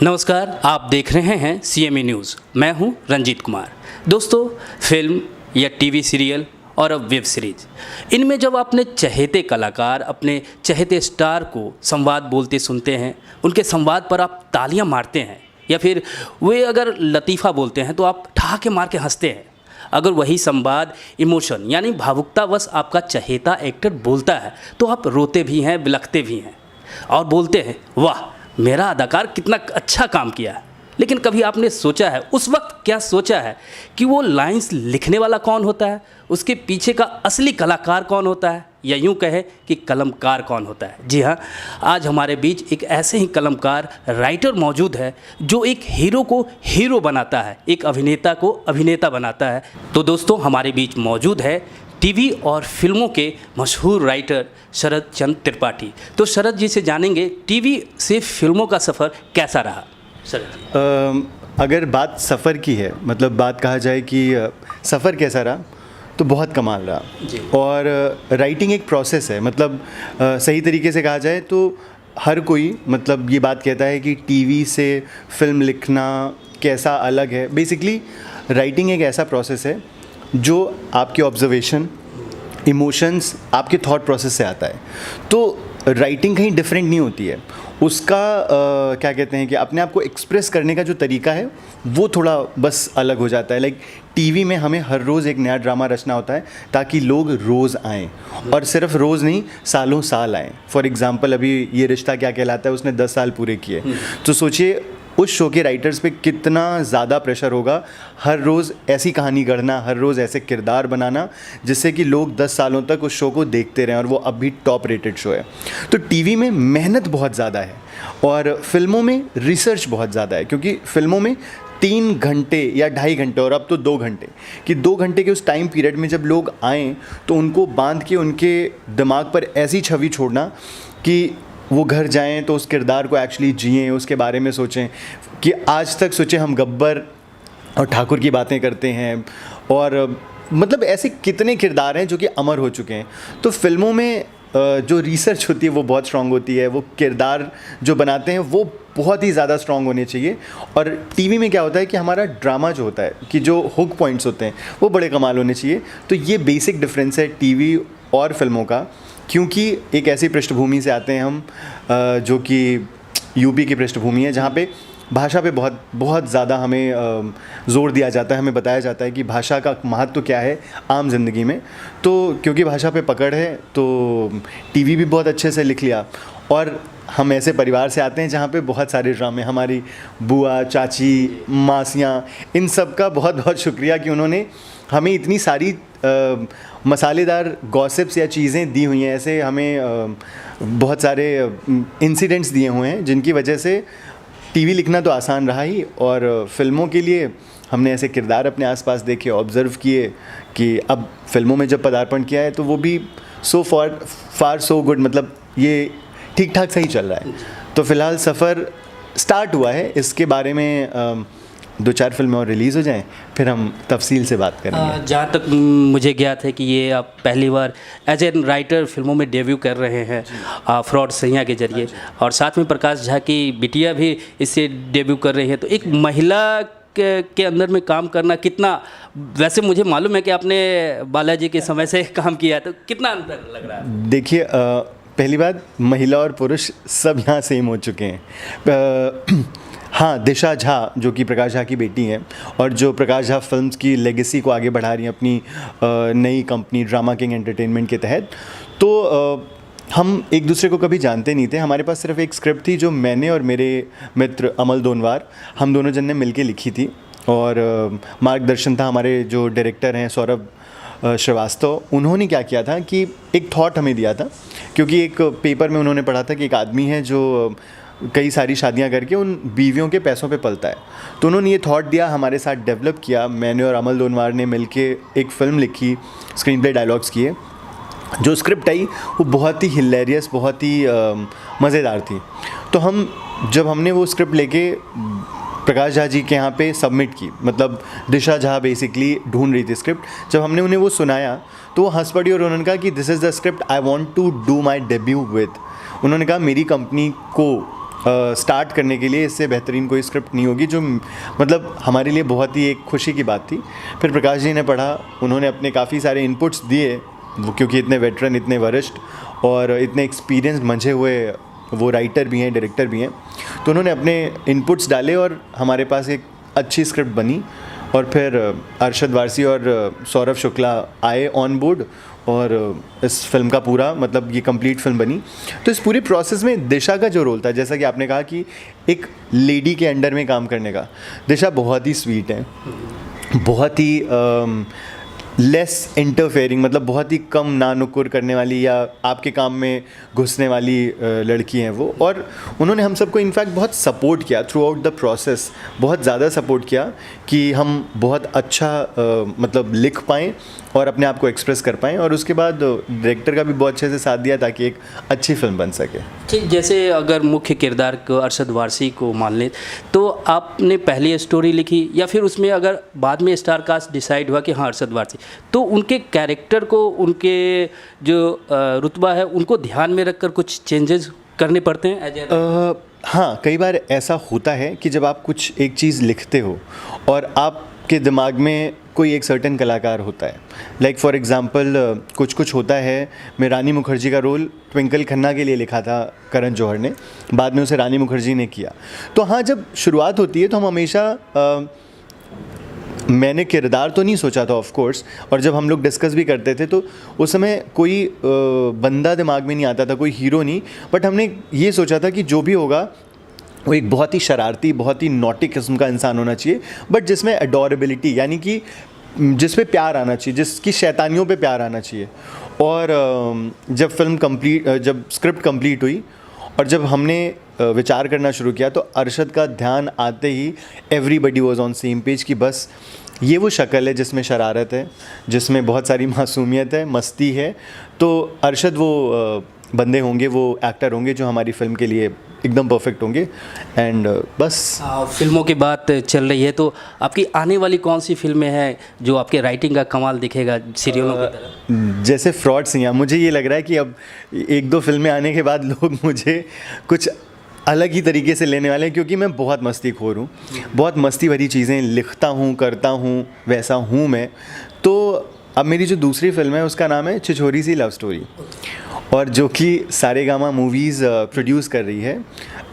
नमस्कार, आप देख रहे हैं CME न्यूज़। मैं हूं रंजीत कुमार। दोस्तों, फिल्म या टीवी सीरियल और अब वेब सीरीज, इनमें जब अपने चहेते कलाकार, अपने चहेते स्टार को संवाद बोलते सुनते हैं, उनके संवाद पर आप तालियां मारते हैं या फिर वे अगर लतीफ़ा बोलते हैं तो आप ठहाके मार के हंसते हैं। अगर वही संवाद इमोशन यानी भावुकतावश आपका चहेता एक्टर बोलता है तो आप रोते भी हैं, बिलखते भी हैं और बोलते हैं, वाह मेरा अदाकार कितना अच्छा काम किया है। लेकिन कभी आपने सोचा है, उस वक्त क्या सोचा है कि वो लाइंस लिखने वाला कौन होता है, उसके पीछे का असली कलाकार कौन होता है, या यूं कहे कि कलमकार कौन होता है। जी हाँ, आज हमारे बीच एक ऐसे ही कलमकार राइटर मौजूद है जो एक हीरो को हीरो बनाता है, एक अभिनेता को अभिनेता बनाता है। तो दोस्तों, हमारे बीच मौजूद है टीवी और फिल्मों के मशहूर राइटर शरद चंद्र त्रिपाठी। तो शरद जी से जानेंगे टीवी से फिल्मों का सफ़र कैसा रहा। शरद जी, अगर बात सफ़र की है, मतलब बात कहा जाए कि सफ़र कैसा रहा, तो बहुत कमाल रहा जी। और राइटिंग एक प्रोसेस है। मतलब सही तरीके से कहा जाए तो हर कोई मतलब ये बात कहता है कि टीवी से फिल्म लिखना कैसा अलग है। बेसिकली राइटिंग एक ऐसा प्रोसेस है जो आपके ऑब्जर्वेशन, इमोशंस, आपके थॉट प्रोसेस से आता है। तो राइटिंग कहीं डिफरेंट नहीं होती है। उसका क्या कहते हैं कि अपने आप को एक्सप्रेस करने का जो तरीका है वो थोड़ा बस अलग हो जाता है। लाइक टीवी में हमें हर रोज़ एक नया ड्रामा रचना होता है ताकि लोग रोज़ आएँ, और सिर्फ रोज़ नहीं, सालों साल आएँ। फॉर एग्ज़ाम्पल, अभी ये रिश्ता क्या कहलाता है, उसने 10 साल पूरे किए। तो सोचिए उस शो के राइटर्स पे कितना ज़्यादा प्रेशर होगा हर रोज़ ऐसी कहानी गढ़ना, हर रोज़ ऐसे किरदार बनाना जिससे कि लोग 10 सालों तक उस शो को देखते रहें, और वो अब भी टॉप रेटेड शो है। तो टीवी में मेहनत बहुत ज़्यादा है और फिल्मों में रिसर्च बहुत ज़्यादा है, क्योंकि फिल्मों में 3 घंटे या 2.5 घंटे और अब तो 2 घंटे कि 2 घंटे के उस टाइम पीरियड में जब लोग आएँ तो उनको बांध के उनके दिमाग पर ऐसी छवि छोड़ना कि वो घर जाएं तो उस किरदार को एक्चुअली जिएं, उसके बारे में सोचें। कि आज तक सोचें, हम गब्बर और ठाकुर की बातें करते हैं, और मतलब ऐसे कितने किरदार हैं जो कि अमर हो चुके हैं। तो फिल्मों में जो रिसर्च होती है वो बहुत स्ट्रॉन्ग होती है, वो किरदार जो बनाते हैं वो बहुत ही ज़्यादा स्ट्रॉन्ग होने चाहिए। और टीवी में क्या होता है कि हमारा ड्रामा जो होता है, कि जो हुक पॉइंट्स होते हैं वो बड़े कमाल होने चाहिए। तो ये बेसिक डिफरेंस है टीवी और फिल्मों का, क्योंकि एक ऐसी पृष्ठभूमि से आते हैं हम जो कि यूपी की पृष्ठभूमि है, जहाँ पे भाषा पे बहुत ज़्यादा हमें ज़ोर दिया जाता है। हमें बताया जाता है कि भाषा का महत्व क्या है आम जिंदगी में। तो क्योंकि भाषा पे पकड़ है तो टीवी भी बहुत अच्छे से लिख लिया। और हम ऐसे परिवार से आते हैं जहाँ पे बहुत सारे ड्रामे, हमारी बुआ, चाची, मासियाँ, इन सब का बहुत बहुत शुक्रिया कि उन्होंने हमें इतनी सारी मसालेदार गॉसिप्स या चीज़ें दी हुई हैं। ऐसे हमें बहुत सारे इंसिडेंट्स दिए हुए हैं जिनकी वजह से टीवी लिखना तो आसान रहा ही, और फिल्मों के लिए हमने ऐसे किरदार अपने आसपास देखे, ऑब्ज़र्व किए कि अब फिल्मों में जब पदार्पण किया है तो वो भी सो फार सो गुड, मतलब ये ठीक ठाक सही चल रहा है। तो फ़िलहाल सफ़र स्टार्ट हुआ है, इसके बारे में 2-4 फिल्में और रिलीज़ हो जाएं, फिर हम तफसील से बात करेंगे। जहाँ तक मुझे ज्ञात है कि ये आप पहली बार एज ए राइटर फिल्मों में डेब्यू कर रहे हैं फ्रॉड सैया के जरिए, और साथ में प्रकाश झा की बिटिया भी इससे डेब्यू कर रही है। तो एक महिला के अंदर में काम करना कितना, वैसे मुझे मालूम है कि आपने बालाजी के समय से काम किया है, तो कितना अंतर लग रहा है? देखिए, पहली बात, महिला और पुरुष सब यहाँ सेम हो चुके हैं। हाँ, दिशा झा जो कि प्रकाश झा की बेटी हैं, और जो प्रकाश झा फिल्म्स की लेगेसी को आगे बढ़ा रही हैं अपनी नई कंपनी ड्रामा किंग एंटरटेनमेंट के तहत। तो हम एक दूसरे को कभी जानते नहीं थे। हमारे पास सिर्फ एक स्क्रिप्ट थी जो मैंने और मेरे मित्र अमल दोनवार, हम दोनों जन ने मिलके लिखी थी, और मार्गदर्शन था हमारे जो डायरेक्टर हैं सौरभ श्रीवास्तव। उन्होंने क्या किया था कि एक थॉट हमें दिया था, क्योंकि एक पेपर में उन्होंने पढ़ा था कि एक आदमी है जो कई सारी शादियां करके उन बीवियों के पैसों पे पलता है। तो उन्होंने ये थॉट दिया, हमारे साथ डेवलप किया। मैंने और अमल दोनवार ने मिलके एक फ़िल्म लिखी, स्क्रीन प्ले, डायलॉग्स किए। जो स्क्रिप्ट आई वो बहुत ही हिलेरियस, बहुत ही मज़ेदार थी। तो जब हमने वो स्क्रिप्ट लेके प्रकाश झा जी के यहाँ पे सबमिट की, मतलब दिशा झा बेसिकली ढूंढ रही थी स्क्रिप्ट, जब हमने उन्हें वो सुनाया तो वो हंस पड़ी और उन्होंने कहा कि this is the script I want to do my debut with. उन्होंने कहा मेरी कंपनी को स्टार्ट करने के लिए इससे बेहतरीन कोई स्क्रिप्ट नहीं होगी, जो मतलब हमारे लिए बहुत ही एक खुशी की बात थी। फिर प्रकाश जी ने पढ़ा, उन्होंने अपने काफ़ी सारे इनपुट्स दिए, वो क्योंकि इतने वेटरन, इतने वरिष्ठ और इतने एक्सपीरियंस मंझे हुए वो राइटर भी हैं, डायरेक्टर भी हैं, तो उन्होंने अपने इनपुट्स डाले और हमारे पास एक अच्छी स्क्रिप्ट बनी। और फिर अरशद वारसी और सौरभ शुक्ला आए ऑन बोर्ड और इस फिल्म का पूरा मतलब ये कंप्लीट फिल्म बनी। तो इस पूरे प्रोसेस में दिशा का जो रोल था, जैसा कि आपने कहा कि एक लेडी के अंडर में काम करने का, दिशा बहुत ही स्वीट है, बहुत ही लेस इंटरफेयरिंग, मतलब बहुत ही कम ना नुकुर करने वाली या आपके काम में घुसने वाली लड़की हैं वो। और उन्होंने हम सबको इनफैक्ट बहुत सपोर्ट किया थ्रू आउट द प्रोसेस, बहुत ज़्यादा सपोर्ट किया कि हम बहुत अच्छा मतलब लिख पाएँ और अपने आप को एक्सप्रेस कर पाएँ। और उसके बाद डायरेक्टर का भी बहुत अच्छे से साथ दिया ताकि एक अच्छी फिल्म बन सके। ठीक, जैसे अगर मुख्य किरदार को अरशद वारसी को मान लें, तो आपने पहले स्टोरी लिखी या फिर उसमें अगर बाद में स्टार कास्ट डिसाइड हुआ कि हाँ अरशद वारसी, तो उनके कैरेक्टर को, उनके जो रुतबा है उनको ध्यान में रखकर कुछ चेंजेस करने पड़ते हैं? हाँ, कई बार ऐसा होता है कि जब आप कुछ एक चीज़ लिखते हो और आपके दिमाग में कोई एक सर्टेन कलाकार होता है, लाइक फॉर एग्जांपल कुछ होता है। मैं रानी मुखर्जी का रोल ट्विंकल खन्ना के लिए लिखा था करण जौहर ने, बाद में उसे रानी मुखर्जी ने किया। तो हाँ, जब शुरुआत होती है तो हम हमेशा मैंने किरदार तो नहीं सोचा था ऑफ कोर्स, और जब हम लोग डिस्कस भी करते थे तो उस समय कोई बंदा दिमाग में नहीं आता था, कोई हीरो नहीं, बट हमने ये सोचा था कि जो भी होगा वो एक बहुत ही शरारती, बहुत ही नॉटी किस्म का इंसान होना चाहिए, बट जिसमें अडोरेबिलिटी यानी कि जिस पे प्यार आना चाहिए, जिसकी शैतानियों पे प्यार आना चाहिए। और जब स्क्रिप्ट कंप्लीट हुई और जब हमने विचार करना शुरू किया तो अरशद का ध्यान आते ही everybody was on same page कि बस ये वो शक्ल है जिसमें शरारत है, जिसमें बहुत सारी मासूमियत है, मस्ती है। तो अरशद वो बंदे होंगे, वो एक्टर होंगे जो हमारी फ़िल्म के लिए एकदम परफेक्ट होंगे। एंड बस फिल्मों की बात चल रही है, तो आपकी आने वाली कौन सी फिल्में हैं जो आपके राइटिंग का कमाल दिखेगा सीरियलों की तरह? जैसे फ्रॉड सिंह, मुझे ये लग रहा है कि अब एक दो फिल्में आने के बाद लोग मुझे कुछ अलग ही तरीके से लेने वाले हैं, क्योंकि मैं बहुत मस्तीखोर हूँ, बहुत मस्ती भरी चीज़ें लिखता हूँ, करता हूँ, वैसा हूँ मैं। तो अब मेरी जो दूसरी फिल्म है उसका नाम है छिछोरी सी लव स्टोरी, और जो कि सारेगामा मूवीज़ प्रोड्यूस कर रही है।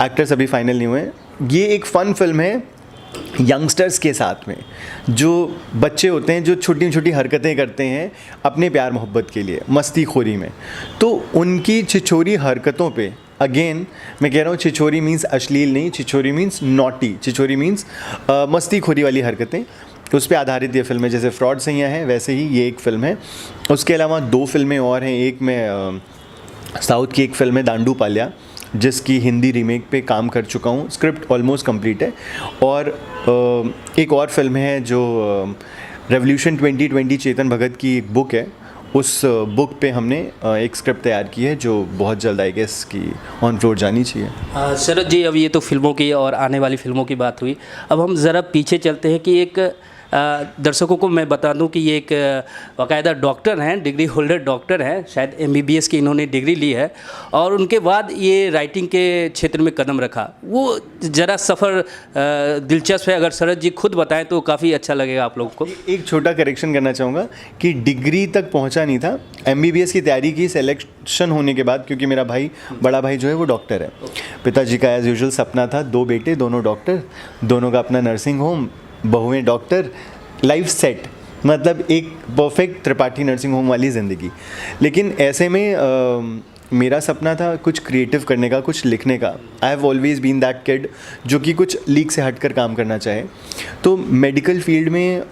एक्टर्स अभी फाइनल नहीं हुए। ये एक फ़न फिल्म है यंगस्टर्स के साथ में, जो बच्चे होते हैं जो छोटी छोटी हरकतें करते हैं अपने प्यार मोहब्बत के लिए मस्तीखोरी में, तो उनकी छिछोरी हरकतों पे, अगेन मैं कह रहा हूँ छिछोरी मीन्स अश्लील नहीं, छिछोरी मीन्स नॉटी, छिछोरी मीन्स मस्तीखोरी वाली हरकतें, उस पर आधारित ये फिल्म है। जैसे फ्रॉड सैया है वैसे ही ये एक फ़िल्म है। उसके अलावा दो फिल्में और हैं। एक में साउथ की एक फ़िल्म है दांडू पाल्या, जिसकी हिंदी रीमेक पे काम कर चुका हूँ, स्क्रिप्ट ऑलमोस्ट कंप्लीट है। और एक और फिल्म है जो रेवोल्यूशन 2020 चेतन भगत की एक बुक है, उस बुक पे हमने एक स्क्रिप्ट तैयार की है जो बहुत जल्द आई गेस की ऑन फ्लोर जानी चाहिए। शरद जी, अब ये तो फिल्मों की और आने वाली फिल्मों की बात हुई, अब हम ज़रा पीछे चलते हैं कि एक दर्शकों को मैं बता दूं कि ये एक बाकायदा डॉक्टर हैं, डिग्री होल्डर डॉक्टर हैं, शायद MBBS की इन्होंने डिग्री ली है, और उनके बाद ये राइटिंग के क्षेत्र में कदम रखा। वो ज़रा सफ़र दिलचस्प है, अगर शरद जी खुद बताएं तो काफ़ी अच्छा लगेगा आप लोगों को। एक छोटा करेक्शन करना चाहूँगा कि डिग्री तक पहुँचा नहीं था, MBBS की तैयारी की सिलेक्शन होने के बाद, क्योंकि मेरा भाई, बड़ा भाई जो है वो डॉक्टर है। पिताजी का एज़ यूजुअल सपना था, 2 बेटे, दोनों डॉक्टर, दोनों का अपना नर्सिंग होम, बहुएं डॉक्टर, लाइफ सेट, मतलब एक परफेक्ट त्रिपाठी नर्सिंग होम वाली ज़िंदगी। लेकिन ऐसे में मेरा सपना था कुछ क्रिएटिव करने का, कुछ लिखने का। I have always been that kid जो कि कुछ लीक से हटकर काम करना चाहे। तो मेडिकल फील्ड में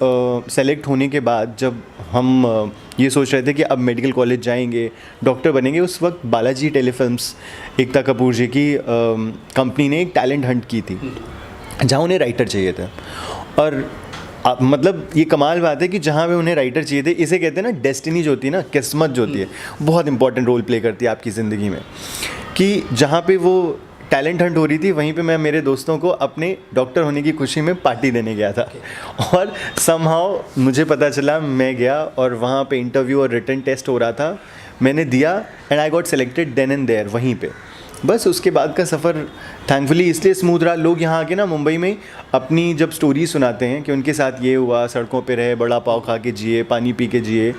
सेलेक्ट होने के बाद जब हम ये सोच रहे थे कि अब मेडिकल कॉलेज जाएंगे, डॉक्टर बनेंगे, उस वक्त बालाजी टेलीफिल्म्स, एकता कपूर जी की कंपनी ने एक टैलेंट हंट की थी जहाँ उन्हें राइटर चाहिए थे। और मतलब ये कमाल बात है कि जहाँ पे उन्हें राइटर चाहिए थे, इसे कहते हैं ना डेस्टिनी जो होती है ना, किस्मत जो होती है, बहुत इंपॉर्टेंट रोल प्ले करती है आपकी ज़िंदगी में। कि जहाँ पे वो टैलेंट हंट हो रही थी, वहीं पे मैं मेरे दोस्तों को अपने डॉक्टर होने की खुशी में पार्टी देने गया था। और समहाउ मुझे पता चला, मैं गया और वहाँ पे इंटरव्यू और रिटन टेस्ट हो रहा था, मैंने दिया and I got selected then and there, वहीं पे बस उसके बाद का सफ़र थैंकफुली इसलिए स्मूथ रहा। लोग यहाँ आके ना मुंबई में अपनी जब स्टोरी सुनाते हैं कि उनके साथ ये हुआ, सड़कों पे रहे, बड़ा पाव खा के जिए, पानी पी के जिए,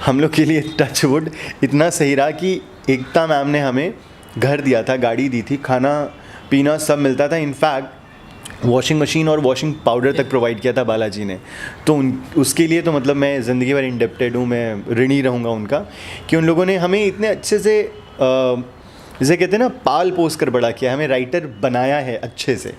हम लोग के लिए टच वुड इतना सही रहा कि एकता मैम ने हमें घर दिया था, गाड़ी दी थी, खाना पीना सब मिलता था। इनफैक्ट वॉशिंग मशीन और वॉशिंग पाउडर तक प्रोवाइड किया था बालाजी ने। तो उसके लिए तो मतलब मैं ज़िंदगी भर इंडेप्टेड हूँ, मैं ऋणी रहूँगा उनका कि उन लोगों ने हमें इतने अच्छे से जिसे कहते हैं ना पाल पोस कर बड़ा किया, हमें राइटर बनाया है अच्छे से।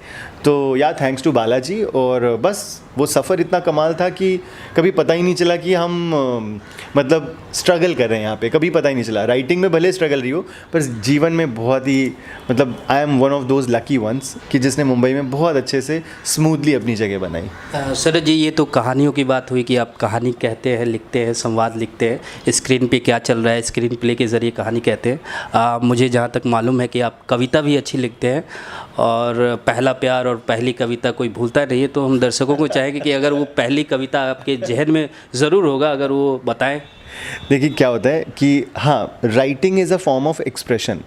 तो या थैंक्स टू बालाजी। और बस वो सफ़र इतना कमाल था कि कभी पता ही नहीं चला कि हम मतलब स्ट्रगल कर रहे हैं यहाँ पे, कभी पता ही नहीं चला। राइटिंग में भले स्ट्रगल रही हो, पर जीवन में बहुत ही मतलब I am one of those lucky ones कि जिसने मुंबई में बहुत अच्छे से स्मूथली अपनी जगह बनाई। शरद जी, ये तो कहानियों की बात हुई कि आप कहानी कहते हैं, लिखते हैं, संवाद लिखते हैं, स्क्रीन पे क्या चल रहा है स्क्रीन प्ले के ज़रिए कहानी कहते हैं। मुझे जहाँ तक मालूम है कि आप कविता भी अच्छी लिखते हैं, और पहला प्यार और पहली कविता कोई भूलता नहीं है। तो हम दर्शकों को चाहेंगे कि अगर वो पहली कविता आपके जहन में ज़रूर होगा, अगर वो बताएं। देखिए क्या होता है कि हाँ, writing is a form of expression.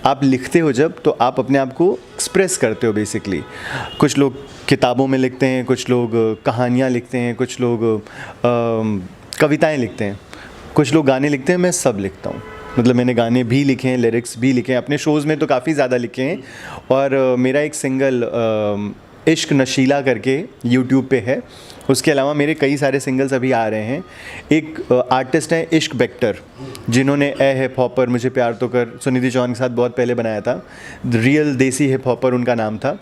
आप लिखते हो जब, तो आप अपने आप को एक्सप्रेस करते हो बेसिकली। कुछ लोग किताबों में लिखते हैं, कुछ लोग कहानियाँ लिखते हैं, कुछ लोग कविताएं लिखते हैं, कुछ लोग गाने लिखते हैं। मैं सब लिखता हूँ, मतलब मैंने गाने भी लिखे हैं, लिरिक्स भी लिखे हैं, अपने शोज़ में तो काफ़ी ज़्यादा लिखे हैं। और मेरा एक सिंगल इश्क नशीला करके यूट्यूब पे है। उसके अलावा मेरे कई सारे सिंगल्स अभी आ रहे हैं। एक आर्टिस्ट हैं इश्क बेक्टर, जिन्होंने ए हिप हॉपर, मुझे प्यार तो कर, सुनिधि चौहान के साथ बहुत पहले बनाया था। रियल देसी हिप हॉपर उनका नाम था।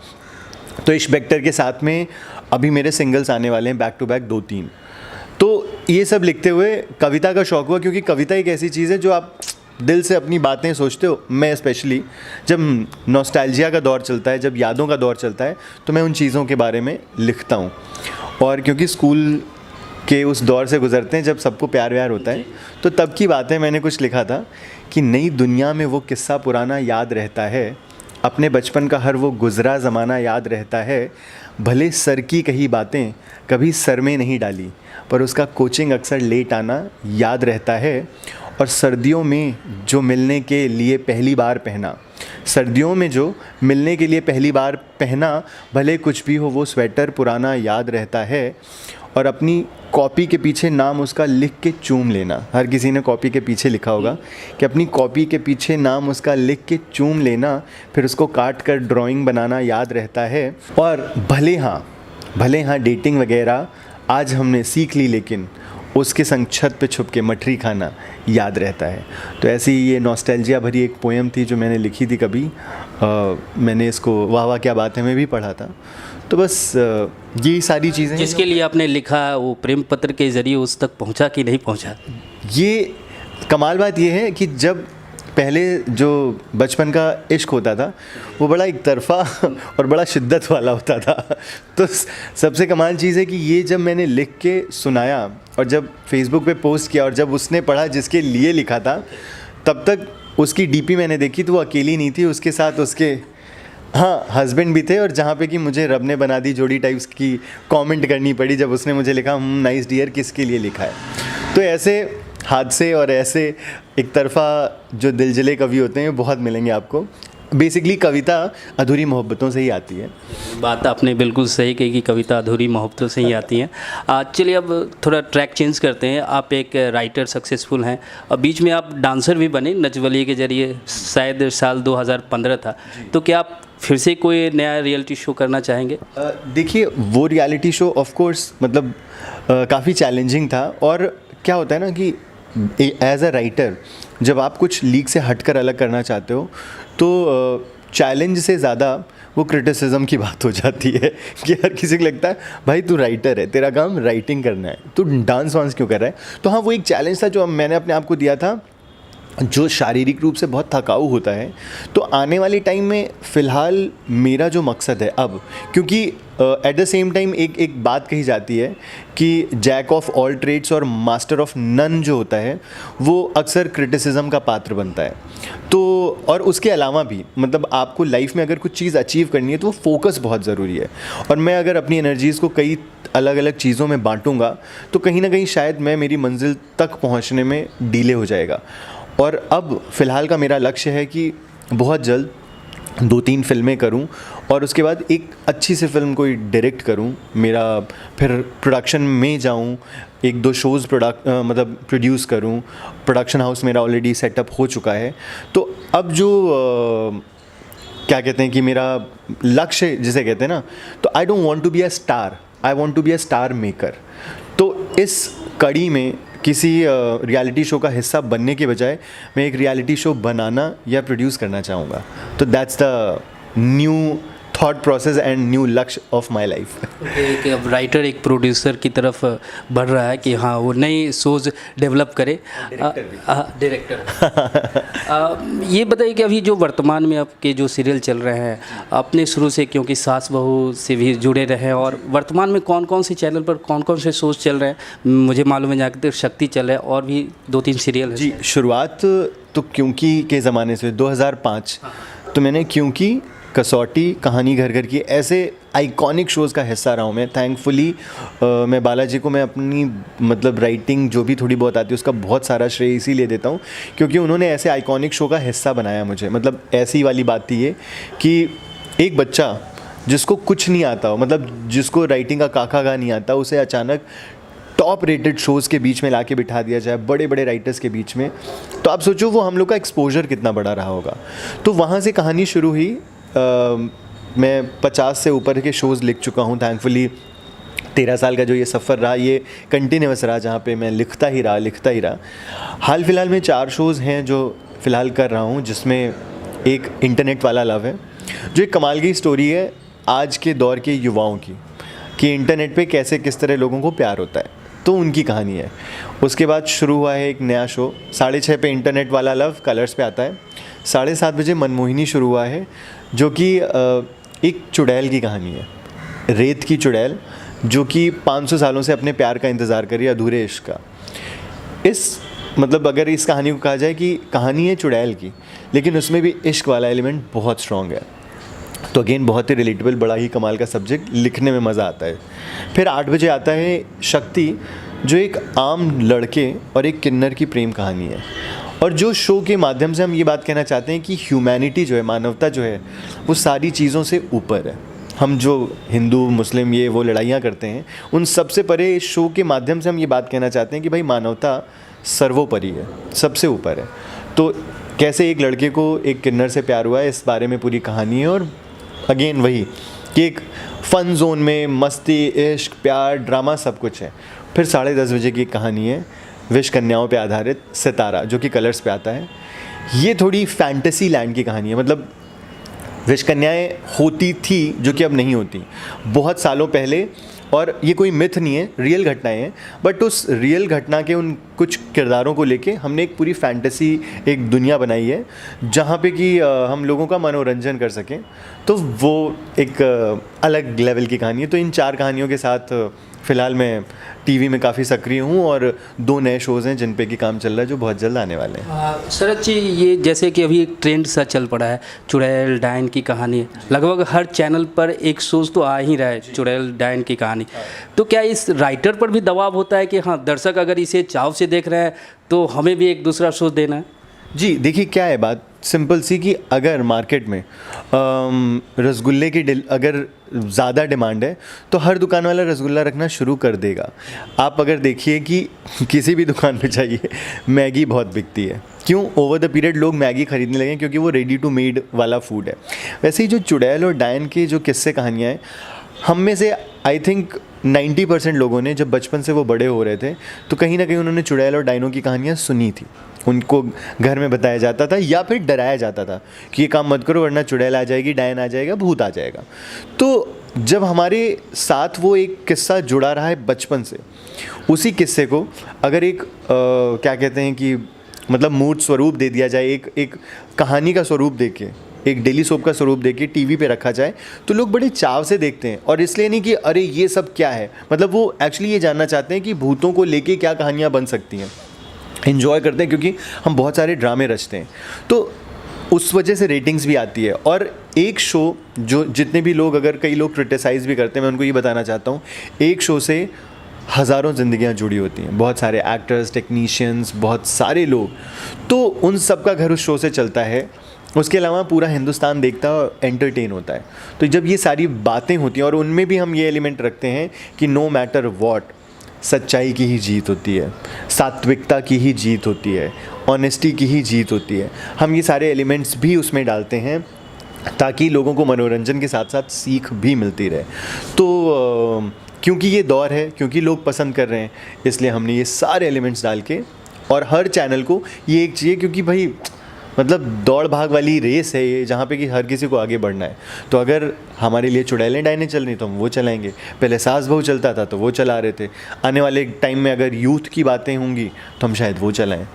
तो इश्क बेक्टर के साथ में अभी मेरे सिंगल्स आने वाले हैं बैक टू बैक 2-3। तो ये सब लिखते हुए कविता का शौक़ हुआ, क्योंकि कविता एक ऐसी चीज़ है जो आप दिल से अपनी बातें सोचते हो। मैं स्पेशली जब नॉस्टैल्जिया का दौर चलता है, जब यादों का दौर चलता है, तो मैं उन चीज़ों के बारे में लिखता हूँ। और क्योंकि स्कूल के उस दौर से गुजरते हैं जब सबको प्यार व्यार होता है, तो तब की बातें मैंने कुछ लिखा था कि नई दुनिया में वो किस्सा पुराना याद रहता है, अपने बचपन का हर वो गुज़रा ज़माना याद रहता है, भले सर की कही बातें कभी सर में नहीं डाली, पर उसका कोचिंग अक्सर लेट आना याद रहता है। और सर्दियों में जो मिलने के लिए पहली बार पहना, सर्दियों में जो मिलने के लिए पहली बार पहना, भले कुछ भी हो वो स्वेटर पुराना याद रहता है। और अपनी कॉपी के पीछे नाम उसका लिख के चूम लेना, हर किसी ने कॉपी के पीछे लिखा होगा कि अपनी कॉपी के पीछे नाम उसका लिख के चूम लेना, फिर उसको काट कर ड्राइंग बनाना याद रहता है। और भले हाँ डेटिंग वगैरह आज हमने सीख ली, लेकिन उसके संग छत पे छुप के मठरी खाना याद रहता है। तो ऐसी ये नॉस्टैल्जिया भरी एक पोएम थी जो मैंने लिखी थी कभी। मैंने इसको वाह वाह क्या बात है में भी पढ़ा था। तो बस ये सारी चीज़ें जिसके लिए आपने लिखा, वो प्रेम पत्र के ज़रिए उस तक पहुंचा कि नहीं पहुंचा? ये कमाल बात ये है कि जब पहले जो बचपन का इश्क होता था वो बड़ा एक तरफ़ा और बड़ा शिद्दत वाला होता था। तो सबसे कमाल चीज़ है कि ये जब मैंने लिख के सुनाया और जब फेसबुक पे पोस्ट किया और जब उसने पढ़ा जिसके लिए लिखा था, तब तक उसकी डीपी मैंने देखी तो वो अकेली नहीं थी, उसके साथ उसके हस्बैंड भी थे। और जहाँ पे कि मुझे रब ने बना दी जोड़ी टाइप्स की कमेंट करनी पड़ी जब उसने मुझे लिखा नाइस डियर किसके लिए लिखा है। तो ऐसे हादसे और ऐसे एक तरफ़ा जो दिलजले कवि होते हैं बहुत मिलेंगे आपको। बेसिकली कविता अधूरी मोहब्बतों से ही आती है। बात आपने बिल्कुल सही कही कि कविता अधूरी मोहब्बतों से ही आती है। चलिए अब थोड़ा ट्रैक चेंज करते हैं। आप एक राइटर सक्सेसफुल हैं और बीच में आप डांसर भी बने नचवलिए के ज़रिए, शायद साल 2015 था। तो क्या आप फिर से कोई नया रियलिटी शो करना चाहेंगे? देखिए वो रियलिटी शो ऑफ कोर्स मतलब काफ़ी चैलेंजिंग था। और क्या होता है ना कि एज अ राइटर जब आप कुछ लीक से हटकर अलग करना चाहते हो तो चैलेंज से ज़्यादा वो क्रिटिसिज्म की बात हो जाती है कि हर किसी को लगता है भाई तू राइटर है, तेरा काम राइटिंग करना है, तू डांस वांस क्यों कर रहा है। तो हाँ, वो एक चैलेंज था जो मैंने अपने आप को दिया था, जो शारीरिक रूप से बहुत थकाऊ होता है। तो आने वाले टाइम में फ़िलहाल मेरा जो मकसद है अब, क्योंकि एट द सेम टाइम एक बात कही जाती है कि जैक ऑफ ऑल ट्रेड्स और मास्टर ऑफ नन जो होता है वो अक्सर क्रिटिसिज्म का पात्र बनता है। तो और उसके अलावा भी मतलब आपको लाइफ में अगर कुछ चीज़ अचीव करनी है तो वो फोकस बहुत ज़रूरी है। और मैं अगर अपनी एनर्जीज़ को कई अलग अलग चीज़ों में बांटूंगा तो कहीं ना कहीं शायद मैं मेरी मंजिल तक पहुंचने में डिले हो जाएगा। और अब फ़िलहाल का मेरा लक्ष्य है कि बहुत जल्द 2-3 फिल्में करूं और उसके बाद एक अच्छी सी फिल्म कोई डायरेक्ट करूं, मेरा फिर प्रोडक्शन में जाऊं, 1-2 शोज़ मतलब प्रोड्यूस करूं। प्रोडक्शन हाउस मेरा ऑलरेडी सेटअप हो चुका है। तो अब जो क्या कहते हैं कि मेरा लक्ष्य जिसे कहते हैं ना, तो I don't want to be a star, I want to be a star maker. तो इस कड़ी में किसी रियलिटी शो का हिस्सा बनने के बजाय मैं एक रियलिटी शो बनाना या प्रोड्यूस करना चाहूँगा। तो that's the new thought process and new लक्ष्य ऑफ माय लाइफ। एक अब राइटर एक प्रोड्यूसर की तरफ बढ़ रहा है कि हाँ वो नई सोच डेवलप करे। डायरेक्टर ये बताइए कि अभी जो वर्तमान में आपके जो सीरियल चल रहे हैं, आपने शुरू से क्योंकि सास बहू से भी जुड़े रहे और वर्तमान में कौन कौन से चैनल पर कौन कौन से शोज चल रहे हैं? मुझे मालूम है जाकर शक्ति चल रहा है और भी 2-3 सीरियल है। जी, शुरुआत तो क्योंकि के ज़माने से 2005 तो मैंने क्योंकि, कसौटी, कहानी घर घर की, ऐसे आइकॉनिक शोज़ का हिस्सा रहा हूँ मैं। थैंकफुली मैं बालाजी को मैं अपनी मतलब राइटिंग जो भी थोड़ी बहुत आती है उसका बहुत सारा श्रेय इसीलिए देता हूँ क्योंकि उन्होंने ऐसे आइकॉनिक शो का हिस्सा बनाया मुझे। मतलब ऐसी वाली बात थी ये कि एक बच्चा जिसको कुछ नहीं आता हो, मतलब जिसको राइटिंग का काका का नहीं आता, उसे अचानक टॉप रेटेड शोज़ के बीच में लाके बिठा दिया जाए, बड़े बड़े राइटर्स के बीच में। तो आप सोचो वो हम लोग का एक्सपोजर कितना बड़ा रहा होगा। तो वहाँ से कहानी शुरू हुई। मैं 50 से ऊपर के शोज़ लिख चुका हूँ। थैंकफुली 13 साल का जो ये सफ़र रहा ये कंटिन्यूस रहा, जहाँ पे मैं लिखता ही रहा। हाल फिलहाल में 4 शोज़ हैं जो फ़िलहाल कर रहा हूँ, जिसमें एक इंटरनेट वाला लव है जो एक कमाल की स्टोरी है आज के दौर के युवाओं की, कि इंटरनेट पे कैसे किस तरह लोगों को प्यार होता है, तो उनकी कहानी है। उसके बाद शुरू हुआ है एक नया शो 6:30 पे, इंटरनेट वाला लव कलर्स पे आता है। 7:30 बजे मनमोहिनी शुरू हुआ है जो कि एक चुड़ैल की कहानी है, रेत की चुड़ैल जो कि 500 सालों से अपने प्यार का इंतज़ार कर रही है, अधूरे इश्क का। इस मतलब अगर इस कहानी को कहा जाए कि कहानी है चुड़ैल की, लेकिन उसमें भी इश्क वाला एलिमेंट बहुत स्ट्रॉन्ग है। तो अगेन बहुत ही रिलेटेबल, बड़ा ही कमाल का सब्जेक्ट, लिखने में मज़ा आता है। फिर 8 बजे आता है शक्ति जो एक आम लड़के और एक किन्नर की प्रेम कहानी है। और जो शो के माध्यम से हम ये बात कहना चाहते हैं कि ह्यूमैनिटी जो है, मानवता जो है, वो सारी चीज़ों से ऊपर है। हम जो हिंदू मुस्लिम ये वो लड़ाइयाँ करते हैं, उन सबसे परे इस शो के माध्यम से हम ये बात कहना चाहते हैं कि भाई मानवता सर्वोपरि है, सबसे ऊपर है। तो कैसे एक लड़के को एक किन्नर से प्यार हुआ है, इस बारे में पूरी कहानी है। और अगेन वही कि एक फ़न जोन में मस्ती, इश्क, प्यार, ड्रामा सब कुछ है। फिर 10:30 बजे की कहानी है विश कन्याओं पे आधारित सितारा, जो कि कलर्स पे आता है। ये थोड़ी फैंटेसी लैंड की कहानी है। मतलब विश कन्याएँ होती थी जो कि अब नहीं होती, बहुत सालों पहले। और ये कोई मिथ नहीं है, रियल घटनाएं हैं। बट उस रियल घटना के उन कुछ किरदारों को लेके हमने एक पूरी फैंटेसी एक दुनिया बनाई है जहाँ पे कि हम लोगों का मनोरंजन कर सकें। तो वो एक अलग लेवल की कहानी है। तो इन 4 कहानियों के साथ फ़िलहाल मैं टीवी में काफ़ी सक्रिय हूँ और 2 नए शोज़ हैं जिन पे कि काम चल रहा है जो बहुत जल्द आने वाले हैं। शरद जी, ये जैसे कि अभी एक ट्रेंड सा चल पड़ा है, चुड़ैल डायन की कहानी, लगभग हर चैनल पर एक शोज़ तो आ ही रहा है चुड़ैल डायन की कहानी। तो क्या इस राइटर पर भी दबाव होता है कि हाँ दर्शक अगर इसे चाव से देख रहे हैं तो हमें भी एक दूसरा शोज़ देना है? जी देखिए, क्या है बात सिंपल सी कि अगर मार्केट में रसगुल्ले की अगर ज़्यादा डिमांड है तो हर दुकान वाला रसगुल्ला रखना शुरू कर देगा। आप अगर देखिए कि किसी भी दुकान पे जाइए, मैगी बहुत बिकती है। क्यों? ओवर द पीरियड लोग मैगी खरीदने लगे क्योंकि वो रेडी टू मेड वाला फूड है। वैसे ही जो चुड़ैल और डायन के जो किस्से कहानियाँ हैं, हम में से आई थिंक 90% लोगों ने जब बचपन से वो बड़े हो रहे थे तो कहीं ना कहीं उन्होंने चुड़ैल और डायनों की कहानियाँ सुनी थी। उनको घर में बताया जाता था या फिर डराया जाता था कि ये काम मत करो वरना चुड़ैल आ जाएगी, डायन आ जाएगा, भूत आ जाएगा। तो जब हमारे साथ वो एक किस्सा जुड़ा रहा है बचपन से, उसी किस्से को अगर एक क्या कहते हैं कि मतलब मूर्त स्वरूप दे दिया जाए, एक कहानी का स्वरूप देके, एक डेली सोप का स्वरूप देके टीवी पे रखा जाए तो लोग बड़े चाव से देखते हैं। और इसलिए नहीं कि अरे ये सब क्या है, मतलब वो एक्चुअली ये जानना चाहते हैं कि भूतों को लेके क्या कहानियाँ बन सकती हैं। इन्जॉय करते हैं क्योंकि हम बहुत सारे ड्रामे रचते हैं, तो उस वजह से रेटिंग्स भी आती है। और एक शो जो जितने भी लोग, अगर कई लोग क्रिटिसाइज़ भी करते हैं, मैं उनको ये बताना चाहता हूँ, एक शो से हज़ारों ज़िंदगियाँ जुड़ी होती हैं, बहुत सारे एक्टर्स, टेक्नीशियंस, बहुत सारे लोग, तो उन सब का घर उस शो से चलता है। उसके अलावा पूरा हिंदुस्तान देखता है और एंटरटेन होता है। तो जब ये सारी बातें होती हैं और उनमें भी हम ये एलिमेंट रखते हैं कि नो मैटर वॉट, सच्चाई की ही जीत होती है, सात्विकता की ही जीत होती है, ऑनेस्टी की ही जीत होती है, हम ये सारे एलिमेंट्स भी उसमें डालते हैं ताकि लोगों को मनोरंजन के साथ साथ सीख भी मिलती रहे। तो क्योंकि ये दौर है, क्योंकि लोग पसंद कर रहे हैं, इसलिए हमने ये सारे एलिमेंट्स डाल के, और हर चैनल को ये एक चाहिए, क्योंकि भाई मतलब दौड़ भाग वाली रेस है ये, जहाँ पे कि हर किसी को आगे बढ़ना है। तो अगर हमारे लिए चुड़ैलें डायनें चल रही तो हम वो चलाएंगे, पहले सास बहू चलता था तो वो चला रहे थे, आने वाले टाइम में अगर यूथ की बातें होंगी तो हम शायद वो चलाएं।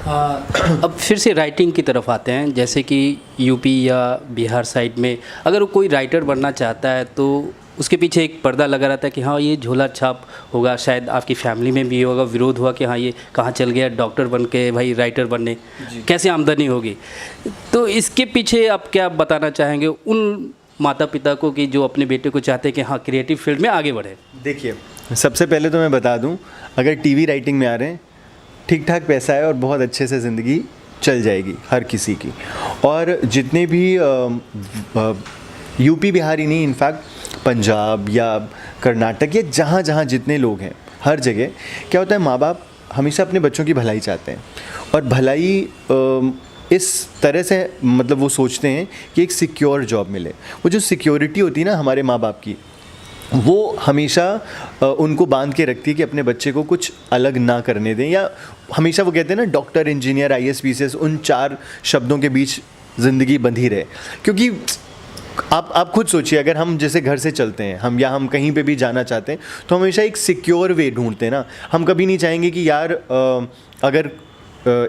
अब फिर से राइटिंग की तरफ आते हैं। जैसे कि यूपी या बिहार साइड में अगर कोई राइटर बनना चाहता है तो उसके पीछे एक पर्दा लगा रहता है कि हाँ ये झोला छाप होगा, शायद आपकी फैमिली में भी होगा विरोध हुआ कि हाँ ये कहाँ चल गया डॉक्टर बन के भाई राइटर बनने, कैसे आमदनी होगी। तो इसके पीछे आप क्या बताना चाहेंगे उन माता पिता को कि जो अपने बेटे को चाहते हैं कि हाँ क्रिएटिव फील्ड में आगे बढ़े? देखिए, सबसे पहले तो मैं बता दूं, अगर टीवी राइटिंग में आ रहे हैं, ठीक ठाक पैसा है और बहुत अच्छे से ज़िंदगी चल जाएगी हर किसी की। और जितने भी यूपी बिहार ही नहीं, इनफैक्ट पंजाब या कर्नाटक या जहाँ जहाँ जितने लोग हैं, हर जगह क्या होता है, माँ बाप हमेशा अपने बच्चों की भलाई चाहते हैं। और भलाई इस तरह से मतलब वो सोचते हैं कि एक सिक्योर जॉब मिले। वो जो सिक्योरिटी होती है ना हमारे माँ बाप की, वो हमेशा उनको बांध के रखती है कि अपने बच्चे को कुछ अलग ना करने दें। या हमेशा वो कहते हैं ना, डॉक्टर, इंजीनियर, IAS, PCS, उन 4 शब्दों के बीच ज़िंदगी बंधी रहे। क्योंकि आप खुद सोचिए, अगर हम जैसे घर से चलते हैं, हम कहीं पे भी जाना चाहते हैं तो हमेशा एक सिक्योर वे ढूंढते हैं ना। हम कभी नहीं चाहेंगे कि यार अगर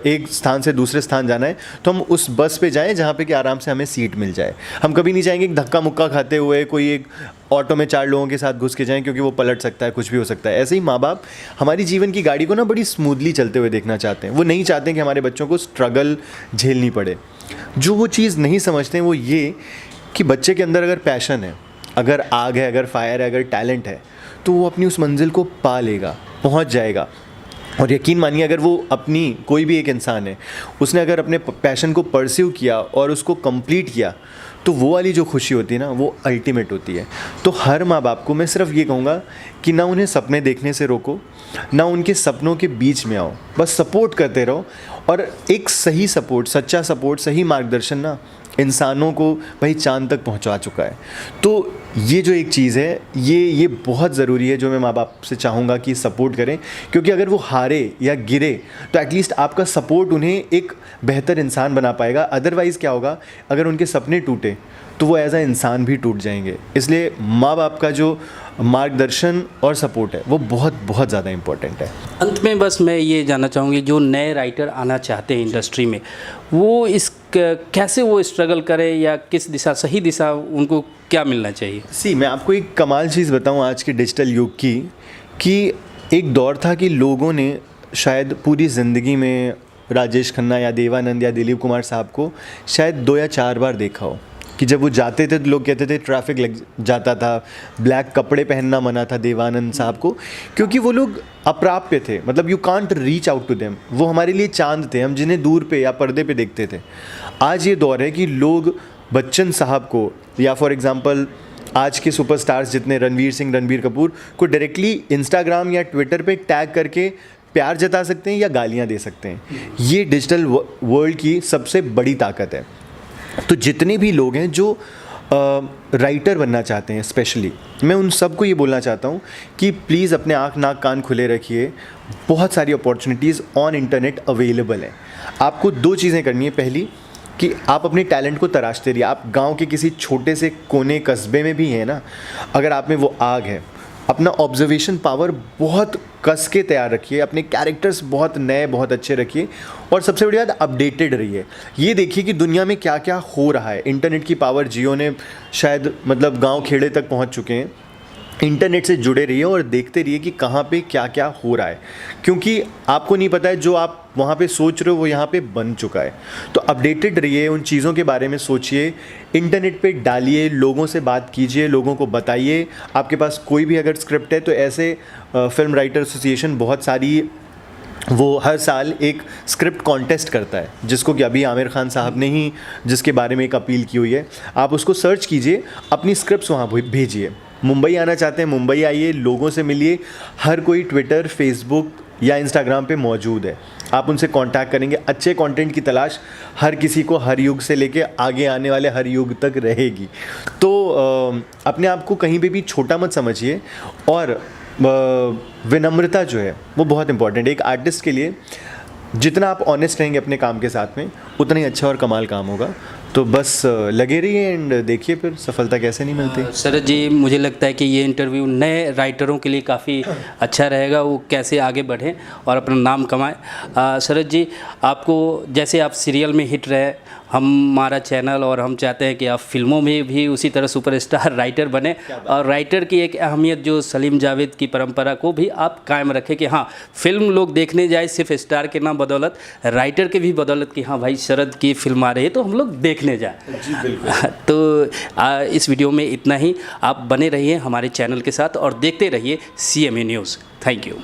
एक स्थान से दूसरे स्थान जाना है तो हम उस बस पे जाएं जहाँ पे कि आराम से हमें सीट मिल जाए। हम कभी नहीं चाहेंगे कि धक्का मुक्का खाते हुए कोई एक ऑटो में 4 लोगों के साथ घुस के जाएं, क्योंकि वो पलट सकता है, कुछ भी हो सकता है। ऐसे ही माँ बाप हमारी जीवन की गाड़ी को ना बड़ी स्मूथली चलते हुए देखना चाहते हैं। वो नहीं चाहते कि हमारे बच्चों को स्ट्रगल झेलनी पड़े। जो वो चीज़ नहीं समझते हैं वो ये कि बच्चे के अंदर अगर पैशन है, अगर आग है, अगर फायर है, अगर टैलेंट है, तो वो अपनी उस मंजिल को पा लेगा, पहुंच जाएगा। और यकीन मानिए, अगर वो अपनी, कोई भी एक इंसान है, उसने अगर अपने पैशन को परस्यू किया और उसको कंप्लीट किया, तो वो वाली जो खुशी होती है ना, वो अल्टीमेट होती है। तो हर माँ बाप को मैं सिर्फ ये कहूँगा कि ना उन्हें सपने देखने से रोको, ना उनके सपनों के बीच में आओ, बस सपोर्ट करते रहो। और एक सही सपोर्ट, सच्चा सपोर्ट, सही मार्गदर्शन ना इंसानों को भाई चांद तक पहुंचा चुका है। तो ये जो एक चीज़ है, ये बहुत ज़रूरी है, जो मैं माँ बाप से चाहूँगा कि सपोर्ट करें। क्योंकि अगर वो हारे या गिरे तो एटलीस्ट आपका सपोर्ट उन्हें एक बेहतर इंसान बना पाएगा। अदरवाइज़ क्या होगा, अगर उनके सपने टूटे तो वो एज अ इंसान भी टूट जाएंगे। इसलिए माँ बाप का जो मार्गदर्शन और सपोर्ट है वो बहुत बहुत ज़्यादा इम्पोर्टेंट है। अंत में बस मैं ये जानना चाहूँगी, जो नए राइटर आना चाहते हैं इंडस्ट्री में, वो कैसे वो स्ट्रगल करें या किस दिशा, सही दिशा उनको क्या मिलना चाहिए? मैं आपको एक कमाल चीज़ बताऊँ आज के डिजिटल युग की, कि एक दौर था कि लोगों ने शायद पूरी ज़िंदगी में राजेश खन्ना या देवानंद या दिलीप कुमार साहब को शायद 2 या 4 बार देखा हो। कि जब वो जाते थे तो लोग कहते थे ट्रैफिक लग जाता था, ब्लैक कपड़े पहनना मना था देवानंद साहब को, क्योंकि वो लोग अप्राप्य थे। मतलब you can't reach out to them. वो हमारे लिए चांद थे, हम जिन्हें दूर पे या पर्दे पे देखते थे। आज ये दौर है कि लोग बच्चन साहब को, या फॉर एग्जांपल आज के सुपरस्टार्स जितने रणवीर सिंह, रणबीर कपूर को डायरेक्टली इंस्टाग्राम या ट्विटर पे टैग करके प्यार जता सकते हैं या गालियाँ दे सकते हैं। ये डिजिटल वर्ल्ड की सबसे बड़ी ताकत है। तो जितने भी लोग हैं जो राइटर बनना चाहते हैं, स्पेशली मैं उन सबको ये बोलना चाहता हूँ कि प्लीज़ अपने आँख नाक कान खुले रखिए। बहुत सारी अपॉर्चुनिटीज़ ऑन इंटरनेट अवेलेबल हैं। आपको 2 चीज़ें करनी है। पहली कि आप अपने टैलेंट को तराशते रहिए। आप गांव के किसी छोटे से कोने कस्बे में भी हैं ना, अगर आप में वो आग है, अपना ऑब्जर्वेशन पावर बहुत कस के तैयार रखिए, अपने कैरेक्टर्स बहुत नए, बहुत अच्छे रखिए, और सबसे बड़ी बात, अपडेटेड रहिए। ये देखिए कि दुनिया में क्या क्या हो रहा है। इंटरनेट की पावर जियो ने शायद मतलब गांव खेड़े तक पहुंच चुके हैं। इंटरनेट से जुड़े रहिए और देखते रहिए कि कहाँ पे क्या क्या हो रहा है, क्योंकि आपको नहीं पता है जो आप वहाँ पे सोच रहे हो वो यहाँ पे बन चुका है। तो अपडेटेड रहिए, उन चीज़ों के बारे में सोचिए, इंटरनेट पे डालिए, लोगों से बात कीजिए, लोगों को बताइए। आपके पास कोई भी अगर स्क्रिप्ट है तो ऐसे फिल्म राइटर एसोसिएशन बहुत सारी वो हर साल एक स्क्रिप्ट कॉन्टेस्ट करता है, जिसको कि अभी आमिर खान साहब ने ही जिसके बारे में एक अपील की हुई है। आप उसको सर्च कीजिए, अपनी स्क्रिप्ट्स वहाँ भेजिए। मुंबई आना चाहते हैं, मुंबई आइए, लोगों से मिलिए। हर कोई ट्विटर, फेसबुक या इंस्टाग्राम पे मौजूद है, आप उनसे कांटेक्ट करेंगे। अच्छे कंटेंट की तलाश हर किसी को हर युग से लेके आगे आने वाले हर युग तक रहेगी। तो अपने आप को कहीं पे भी छोटा मत समझिए, और विनम्रता जो है वो बहुत इंपॉर्टेंट है एक आर्टिस्ट के लिए। जितना आप ऑनेस्ट रहेंगे अपने काम के साथ में, उतना ही अच्छा और कमाल काम होगा। तो बस लगे रहिए एंड देखिए फिर सफलता कैसे नहीं मिलती। शरद जी, मुझे लगता है कि ये इंटरव्यू नए राइटरों के लिए काफ़ी अच्छा रहेगा, वो कैसे आगे बढ़ें और अपना नाम कमाएं। शरद जी, आपको जैसे आप सीरियल में हिट रहे, हमारा चैनल और हम चाहते हैं कि आप फिल्मों में भी उसी तरह सुपरस्टार राइटर बने, और राइटर की एक अहमियत जो सलीम जावेद की परंपरा को भी आप कायम रखें कि हाँ, फिल्म लोग देखने जाए सिर्फ स्टार के नाम बदौलत, राइटर के भी बदौलत कि हाँ भाई शरद की फिल्म आ रही है तो हम लोग देखने जाए। जी बिल्कुल। तो इस वीडियो में इतना ही। आप बने रहिए हमारे चैनल के साथ और देखते रहिए CMA न्यूज़। Thank you.